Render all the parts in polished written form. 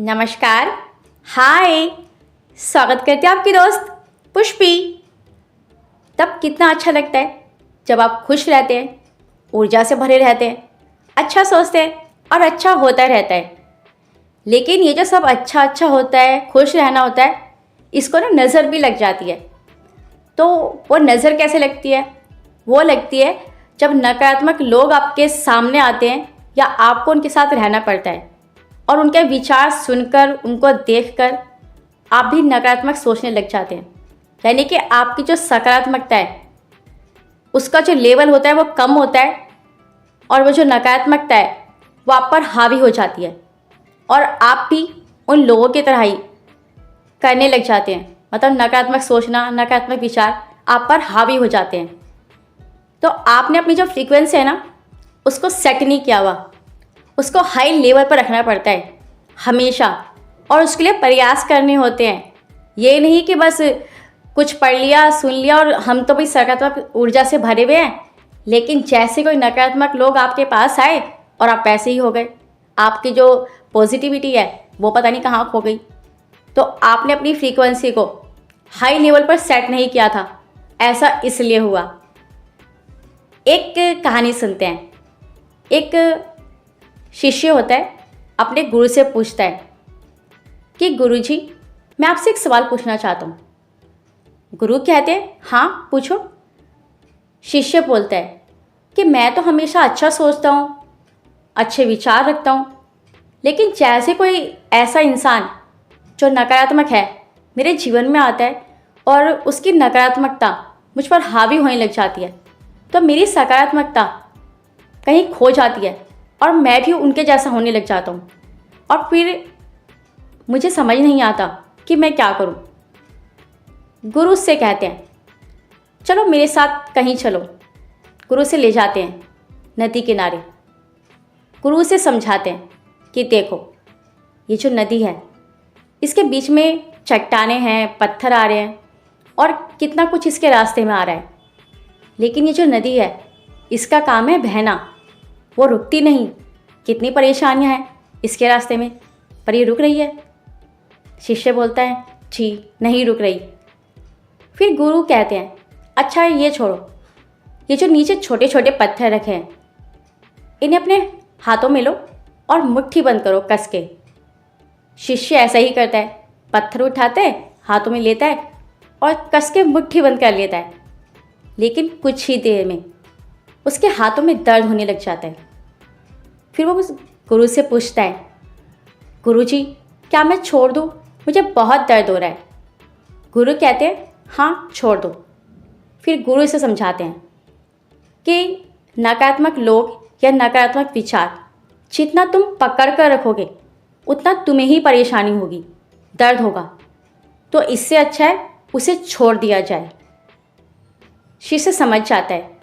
नमस्कार। हाय। स्वागत करते हैं आपकी दोस्त पुष्पी। तब कितना अच्छा लगता है जब आप खुश रहते हैं, ऊर्जा से भरे रहते हैं, अच्छा सोचते हैं और अच्छा होता रहता है। लेकिन ये जो सब अच्छा अच्छा होता है, खुश रहना होता है, इसको ना नज़र भी लग जाती है। तो वो नज़र कैसे लगती है? वो लगती है जब नकारात्मक लोग आपके सामने आते हैं या आपको उनके साथ रहना पड़ता है और उनके विचार सुनकर, उनको देखकर आप भी नकारात्मक सोचने लग जाते हैं। यानी कि आपकी जो सकारात्मकता है उसका जो लेवल होता है वो कम होता है और वो जो नकारात्मकता है वो आप पर हावी हो जाती है और आप भी उन लोगों की तरह ही करने लग जाते हैं। मतलब नकारात्मक सोचना, नकारात्मक विचार आप पर हावी हो जाते हैं। तो आपने अपनी जो फ्रीक्वेंसी है ना उसको सेट नहीं किया हुआ, उसको हाई लेवल पर रखना पड़ता है हमेशा, और उसके लिए प्रयास करने होते हैं। ये नहीं कि बस कुछ पढ़ लिया, सुन लिया और हम तो भी सकारात्मक ऊर्जा से भरे हुए हैं, लेकिन जैसे कोई नकारात्मक लोग आपके पास आए और आप ऐसे ही हो गए, आपकी जो पॉजिटिविटी है वो पता नहीं कहाँ खो गई। तो आपने अपनी फ्रीक्वेंसी को हाई लेवल पर सेट नहीं किया था, ऐसा इसलिए हुआ। एक कहानी सुनते हैं। एक शिष्य होता है, अपने गुरु से पूछता है कि गुरुजी, मैं आपसे एक सवाल पूछना चाहता हूँ। गुरु कहते हैं हाँ पूछो। शिष्य बोलता है कि मैं तो हमेशा अच्छा सोचता हूँ, अच्छे विचार रखता हूँ, लेकिन जैसे कोई ऐसा इंसान जो नकारात्मक है मेरे जीवन में आता है और उसकी नकारात्मकता मुझ पर हावी होने लग जाती है, तो मेरी सकारात्मकता कहीं खो जाती है और मैं भी उनके जैसा होने लग जाता हूँ और फिर मुझे समझ नहीं आता कि मैं क्या करूँ। गुरु से कहते हैं चलो मेरे साथ कहीं चलो। गुरु से ले जाते हैं नदी किनारे। गुरु से समझाते हैं कि देखो ये जो नदी है इसके बीच में चट्टानें हैं, पत्थर आ रहे हैं और कितना कुछ इसके रास्ते में आ रहा है, लेकिन ये जो नदी है इसका काम है बहना, वो रुकती नहीं। कितनी परेशानियां हैं इसके रास्ते में, पर ये रुक रही है। शिष्य बोलता है जी नहीं रुक रही। फिर गुरु कहते हैं अच्छा ये छोड़ो, ये जो नीचे छोटे छोटे पत्थर रखे हैं इन्हें अपने हाथों में लो और मुट्ठी बंद करो कस के। शिष्य ऐसा ही करता है, पत्थर उठाता है, हाथों में लेता है और कस के मुट्ठी बंद कर लेता है। लेकिन कुछ ही देर में उसके हाथों में दर्द होने लग जाता है। फिर वो उस गुरु से पूछता है गुरुजी क्या मैं छोड़ दूँ, मुझे बहुत दर्द हो रहा है। गुरु कहते हैं हाँ छोड़ दो। फिर गुरु से समझाते हैं कि नकारात्मक लोग या नकारात्मक विचार जितना तुम पकड़ कर रखोगे उतना तुम्हें ही परेशानी होगी, दर्द होगा, तो इससे अच्छा है उसे छोड़ दिया जाए। शिष्य समझ जाता है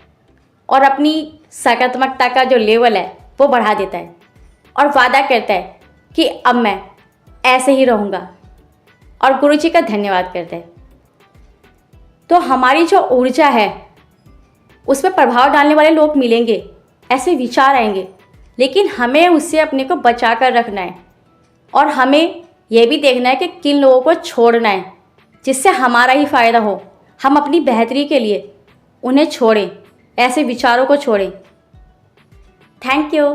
और अपनी सकारात्मकता का जो लेवल है वो बढ़ा देता है और वादा करता है कि अब मैं ऐसे ही रहूँगा और गुरुजी का धन्यवाद करता है। तो हमारी जो ऊर्जा है उस पर प्रभाव डालने वाले लोग मिलेंगे, ऐसे विचार आएंगे, लेकिन हमें उससे अपने को बचा कर रखना है और हमें यह भी देखना है कि किन लोगों को छोड़ना है जिससे हमारा ही फ़ायदा हो। हम अपनी बेहतरी के लिए उन्हें छोड़ें, ऐसे विचारों को छोड़ें। Thank you.